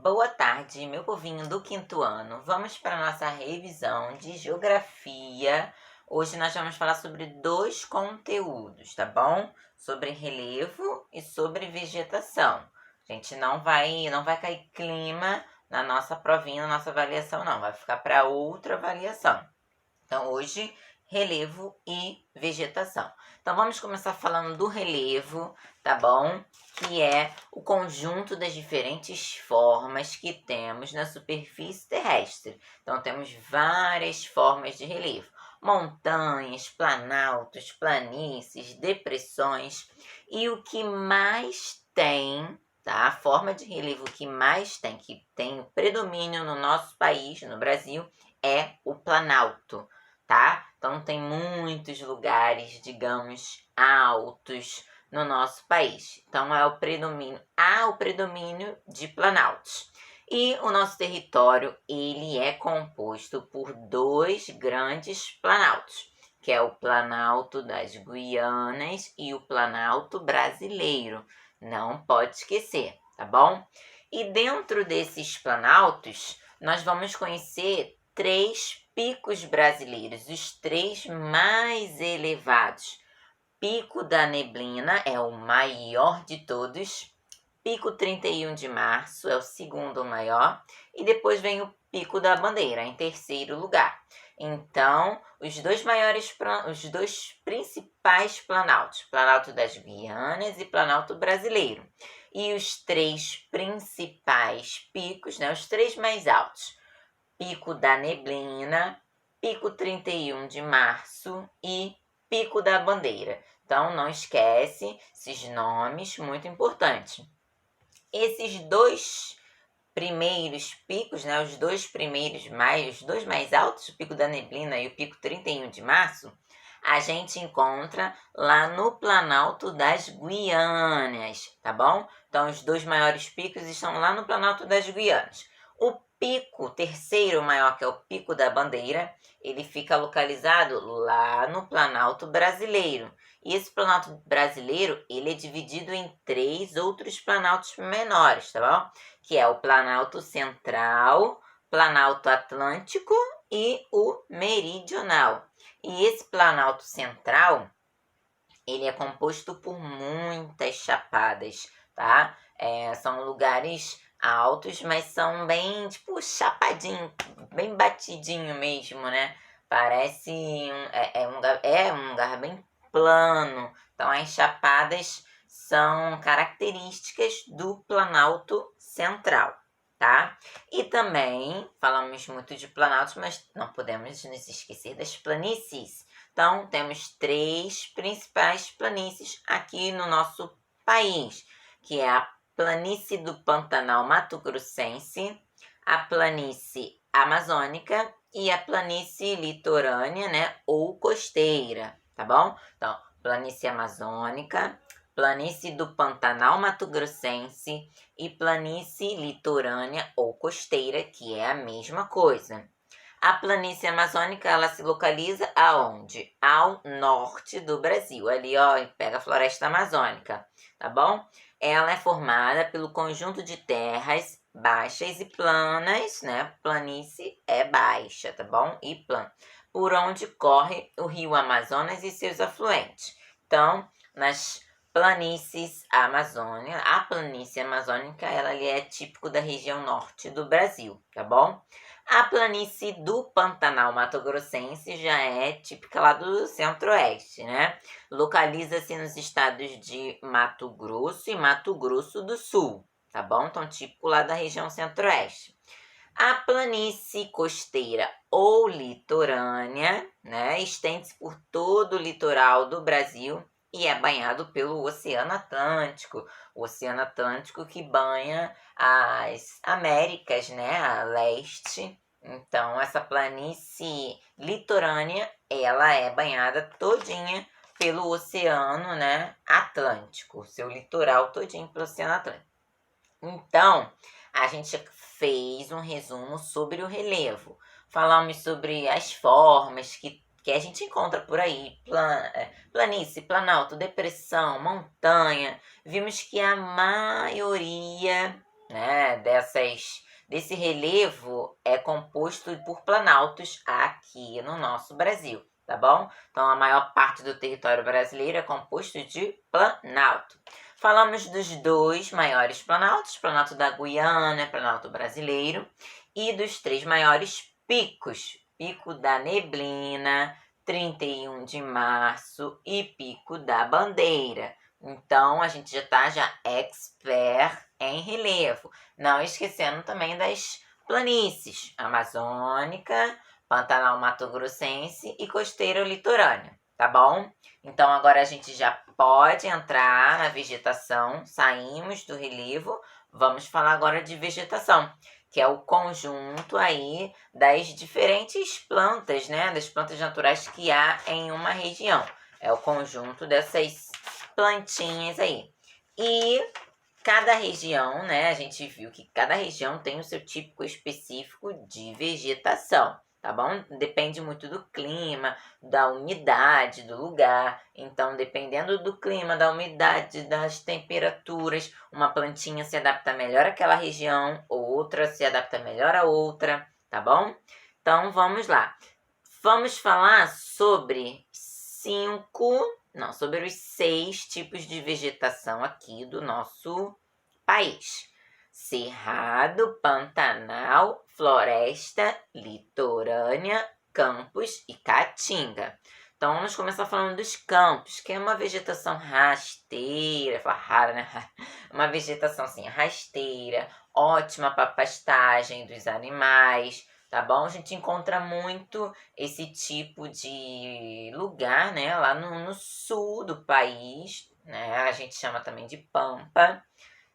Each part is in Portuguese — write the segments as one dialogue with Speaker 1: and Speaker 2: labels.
Speaker 1: Boa tarde, meu povinho do quinto ano. Vamos para a nossa revisão de geografia. Hoje nós vamos falar sobre dois conteúdos, tá bom? Sobre relevo e sobre vegetação. A gente não vai cair clima na nossa provinha, na nossa avaliação, não. Vai ficar para outra avaliação. Então, hoje, relevo e vegetação. Então, vamos começar falando do relevo, tá bom? Que é o conjunto das diferentes formas que temos na superfície terrestre. Então, temos várias formas de relevo. Montanhas, planaltos, planícies, depressões. E o que mais tem, tá? A forma de relevo que mais tem, que tem predomínio no nosso país, no Brasil, é o planalto, tá? Então, tem muitos lugares, digamos, altos no nosso país. Então, há o predomínio de planaltos. E o nosso território, ele é composto por dois grandes planaltos, que é o Planalto das Guianas e o Planalto Brasileiro. Não pode esquecer, tá bom? E dentro desses planaltos, nós vamos conhecer três picos brasileiros, os três mais elevados. Pico da Neblina é o maior de todos. Pico 31 de Março é o segundo maior. E depois vem o Pico da Bandeira, em terceiro lugar. Então, os dois principais planaltos, Planalto das Guianas e Planalto Brasileiro. E os três principais picos, né, os três mais altos, Pico da Neblina, Pico 31 de Março e Pico da Bandeira. Então, não esquece esses nomes, muito importantes. Esses dois primeiros picos, né, os dois mais altos, o Pico da Neblina e o Pico 31 de Março, a gente encontra lá no Planalto das Guianas, tá bom? Então, os dois maiores picos estão lá no Planalto das Guianas. O pico terceiro maior, que é o Pico da Bandeira, ele fica localizado lá no Planalto Brasileiro. E esse Planalto Brasileiro, ele é dividido em três outros planaltos menores, tá bom? Que é o Planalto Central, Planalto Atlântico e o Meridional. E esse Planalto Central, ele é composto por muitas chapadas, tá? São lugares altos, mas são bem, tipo, chapadinho, bem batidinho mesmo, né? Parece um lugar bem plano. Então, as chapadas são características do Planalto Central, tá? E também falamos muito de planaltos, mas não podemos nos esquecer das planícies. Então, temos três principais planícies aqui no nosso país, que é a planície do Pantanal Mato Grossense, a planície amazônica e a planície litorânea, né, ou costeira, tá bom? Então, planície amazônica, planície do Pantanal Mato Grossense e planície litorânea ou costeira, que é a mesma coisa. A planície amazônica, ela se localiza aonde? Ao norte do Brasil, ali, ó, pega a floresta amazônica, tá bom? Ela é formada pelo conjunto de terras baixas e planas, né? Planície é baixa, tá bom? E plana, por onde corre o rio Amazonas e seus afluentes. Então, nas planícies Amazônia, a planície amazônica, ela ali é típico da região norte do Brasil, tá bom? A planície do Pantanal Mato Grossense já é típica lá do centro-oeste, né? Localiza-se nos estados de Mato Grosso e Mato Grosso do Sul, tá bom? Então, típico lá da região centro-oeste. A planície costeira ou litorânea, né? Estende-se por todo o litoral do Brasil e é banhado pelo Oceano Atlântico. O Oceano Atlântico que banha as Américas, né, a leste. Então, essa planície litorânea, ela é banhada todinha pelo Oceano, né, Atlântico. Seu litoral todinho pelo Oceano Atlântico. Então, a gente fez um resumo sobre o relevo. Falamos sobre as formas que a gente encontra por aí, planície, planalto, depressão, montanha. Vimos que a maioria né, desse relevo é composto por planaltos aqui no nosso Brasil, tá bom? Então, a maior parte do território brasileiro é composto de planalto. Falamos dos dois maiores planaltos, Planalto da Guiana, Planalto brasileiro, e dos três maiores picos, Pico da Neblina, 31 de Março e Pico da Bandeira. Então, a gente já expert em relevo. Não esquecendo também das planícies amazônica, Pantanal Mato-Grossense e costeira litorânea, tá bom? Então, agora a gente já pode entrar na vegetação, saímos do relevo, vamos falar agora de vegetação, que é o conjunto aí das diferentes plantas, né? Das plantas naturais que há em uma região. É o conjunto dessas plantinhas aí. E cada região, né? A gente viu que cada região tem o seu típico específico de vegetação, tá bom? Depende muito do clima, da umidade do lugar. Então, dependendo do clima, da umidade, das temperaturas, uma plantinha se adapta melhor àquela região, outra se adapta melhor a outra, tá bom? Então, vamos lá. Vamos falar sobre sobre os 6 tipos de vegetação aqui do nosso país: Cerrado, Pantanal, Floresta, Litorânea, Campos e Caatinga. Então, vamos começar falando dos campos, que é uma vegetação rasteira, fala rara, né? Uma vegetação assim, rasteira, ótima para pastagem dos animais, tá bom? A gente encontra muito esse tipo de lugar, né? Lá no sul do país, né? A gente chama também de pampa.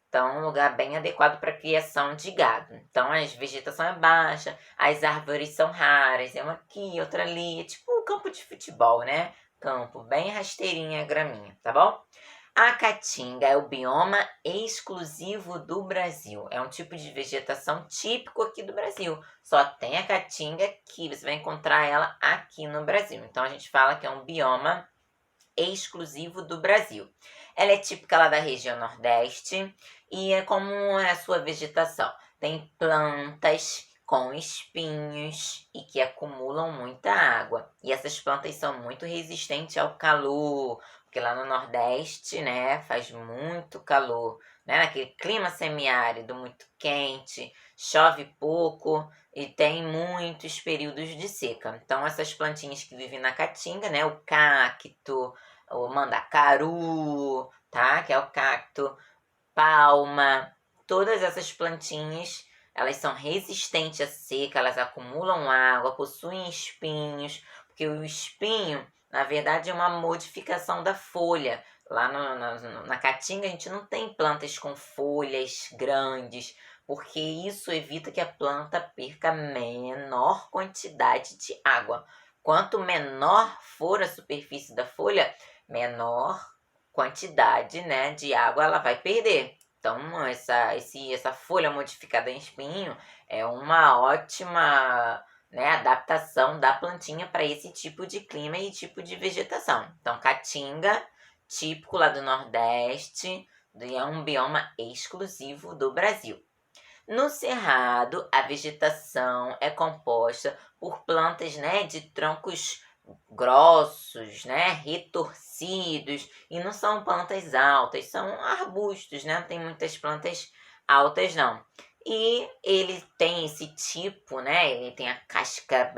Speaker 1: Então, um lugar bem adequado para criação de gado. Então, a vegetação é baixa, as árvores são raras, é uma aqui, outra ali, é tipo um campo de futebol, né? Campo bem rasteirinha, graminha, tá bom? A caatinga é o bioma exclusivo do Brasil. É um tipo de vegetação típico aqui do Brasil. Só tem a caatinga aqui, você vai encontrar ela aqui no Brasil. Então, a gente fala que é um bioma exclusivo do Brasil. Ela é típica lá da região Nordeste e é como é a sua vegetação. Tem plantas com espinhos e que acumulam muita água. E essas plantas são muito resistentes ao calor, porque lá no Nordeste, né, faz muito calor, né, naquele clima semiárido, muito quente, chove pouco e tem muitos períodos de seca. Então, essas plantinhas que vivem na caatinga, né, o cacto, o mandacaru, tá, que é o cacto, palma, todas essas plantinhas, elas são resistentes à seca, elas acumulam água, possuem espinhos, porque o espinho, na verdade, é uma modificação da folha. Lá na caatinga a gente não tem plantas com folhas grandes, porque isso evita que a planta perca menor quantidade de água. Quanto menor for a superfície da folha, menor quantidade, né, de água ela vai perder. Então, essa folha modificada em espinho é uma ótima, né, adaptação da plantinha para esse tipo de clima e tipo de vegetação. Então, caatinga, típico lá do Nordeste, é um bioma exclusivo do Brasil. No Cerrado, a vegetação é composta por plantas, né, de troncos grossos, né, retorcidos, e não são plantas altas, são arbustos, né, não tem muitas plantas altas não. E ele tem esse tipo, né, ele tem a casca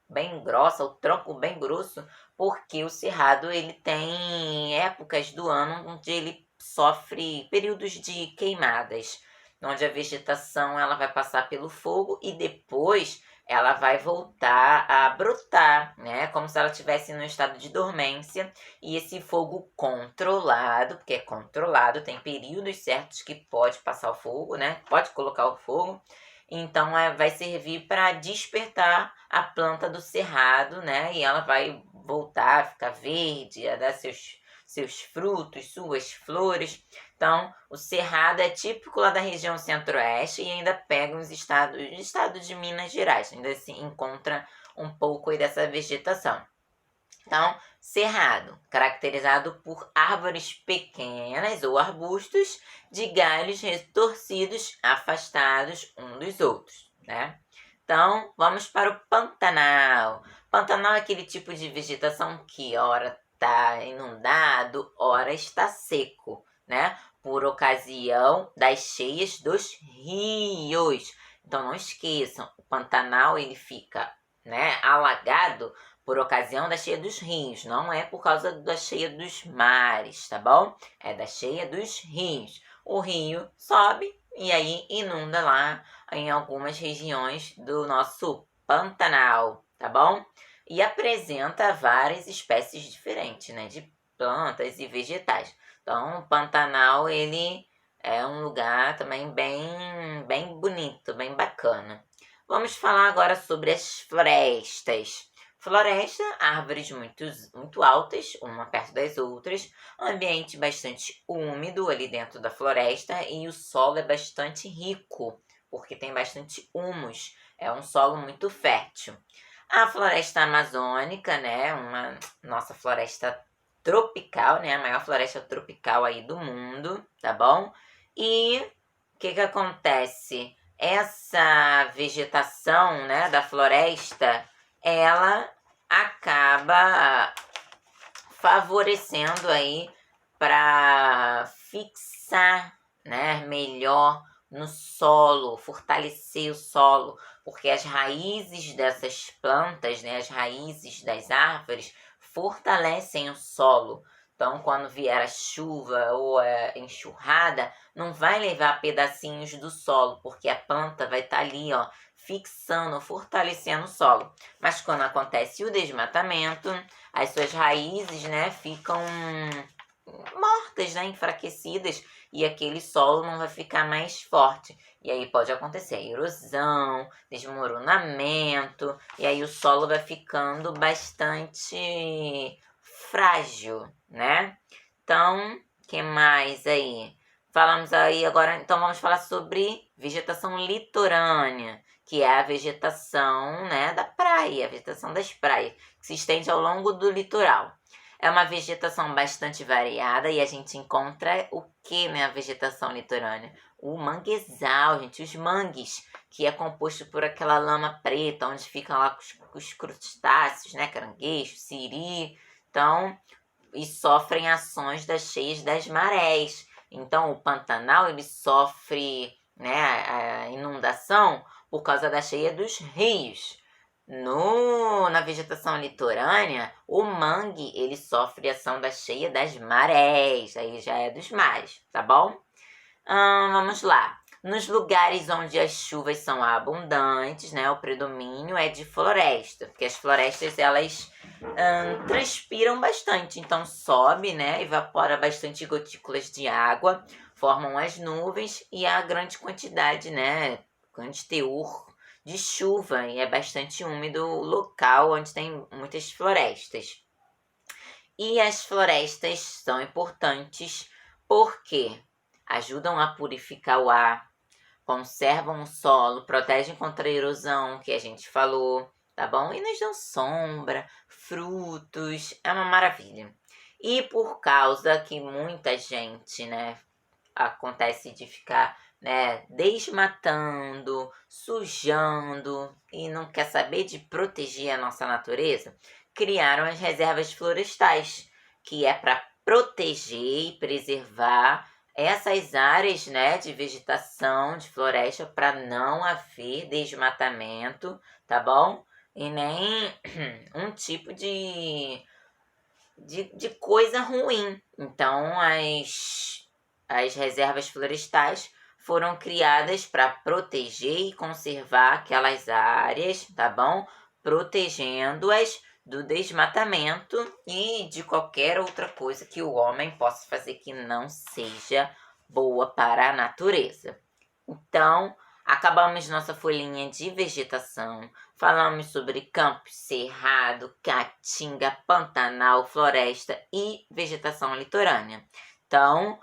Speaker 1: bem grossa, o tronco bem grosso, porque o cerrado ele tem épocas do ano onde ele sofre períodos de queimadas, onde a vegetação ela vai passar pelo fogo e depois ela vai voltar a brotar, né? Como se ela estivesse no estado de dormência. E esse fogo controlado, porque é controlado, tem períodos certos que pode passar o fogo, né? Pode colocar o fogo. Então, vai servir para despertar a planta do cerrado, né? E ela vai voltar a ficar verde, a dar seus frutos, suas flores. Então, o cerrado é típico lá da região centro-oeste e ainda pega os estados de Minas Gerais. Ainda se encontra um pouco aí dessa vegetação. Então, cerrado, caracterizado por árvores pequenas ou arbustos de galhos retorcidos, afastados um dos outros, né? Então, vamos para o Pantanal. Pantanal é aquele tipo de vegetação que ora está inundado, ora está seco, né? Por ocasião das cheias dos rios. Então, não esqueçam, o Pantanal ele fica, né, alagado por ocasião da cheia dos rios, não é por causa da cheia dos mares, tá bom? É da cheia dos rios. O rio sobe e aí inunda lá em algumas regiões do nosso Pantanal, tá bom? E apresenta várias espécies diferentes, né, de plantas e vegetais. Então, o Pantanal, ele é um lugar também bem bonito, bem bacana. Vamos falar agora sobre as florestas. Floresta, árvores muito altas, uma perto das outras, ambiente bastante úmido ali dentro da floresta e o solo é bastante rico, porque tem bastante humus, é um solo muito fértil. A floresta amazônica, né, nossa floresta tropical, né, a maior floresta tropical aí do mundo, tá bom? E o que acontece? Essa vegetação, né, da floresta, ela acaba favorecendo aí para fixar, né, melhor no solo, fortalecer o solo, porque as raízes dessas plantas, né, as raízes das árvores fortalecem o solo. Então, quando vier a chuva ou a enxurrada, não vai levar pedacinhos do solo, porque a planta vai estar ali, ó, fixando, fortalecendo o solo. Mas quando acontece o desmatamento, as suas raízes, né, ficam mortas, né, enfraquecidas, e aquele solo não vai ficar mais forte. E aí pode acontecer erosão, desmoronamento, e aí o solo vai ficando bastante frágil, né? Então, que mais aí? Falamos aí agora, então vamos falar sobre vegetação litorânea, que é a vegetação, né, da praia, a vegetação das praias, que se estende ao longo do litoral. É uma vegetação bastante variada e a gente encontra o que na vegetação litorânea? O manguezal, gente, os mangues, que é composto por aquela lama preta, onde ficam lá os crustáceos, né, caranguejo, siri. Então, e sofrem ações das cheias das marés. Então, o Pantanal ele sofre, né, a inundação por causa da cheia dos rios. Na vegetação litorânea, o mangue ele sofre ação da cheia das marés, aí já é dos mares, tá bom? Vamos lá. Nos lugares onde as chuvas são abundantes, né, o predomínio é de floresta, porque as florestas elas transpiram bastante, então sobe, né, evapora bastante gotículas de água, formam as nuvens e a grande quantidade, né, grande teor de chuva, e é bastante úmido o local onde tem muitas florestas. E as florestas são importantes porque ajudam a purificar o ar, conservam o solo, protegem contra a erosão, que a gente falou, tá bom? E nos dão sombra, frutos, é uma maravilha. E por causa que muita gente, né, acontece de ficar, né, desmatando, sujando e não quer saber de proteger a nossa natureza, criaram as reservas florestais, que é para proteger e preservar essas áreas, né, de vegetação, de floresta, para não haver desmatamento, tá bom? E nem um tipo de coisa ruim. Então, as reservas florestais foram criadas para proteger e conservar aquelas áreas, tá bom? Protegendo-as do desmatamento e de qualquer outra coisa que o homem possa fazer que não seja boa para a natureza. Então, acabamos nossa folhinha de vegetação. Falamos sobre campo, cerrado, caatinga, pantanal, floresta e vegetação litorânea. Então,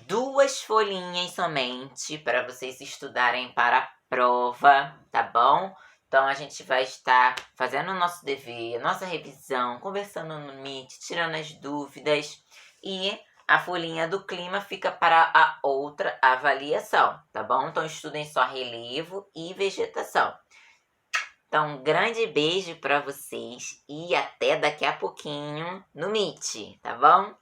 Speaker 1: 2 folhinhas somente para vocês estudarem para a prova, tá bom? Então, a gente vai estar fazendo o nosso dever, nossa revisão, conversando no Meet, tirando as dúvidas. E a folhinha do clima fica para a outra avaliação, tá bom? Então, estudem só relevo e vegetação. Então, um grande beijo para vocês e até daqui a pouquinho no Meet, tá bom?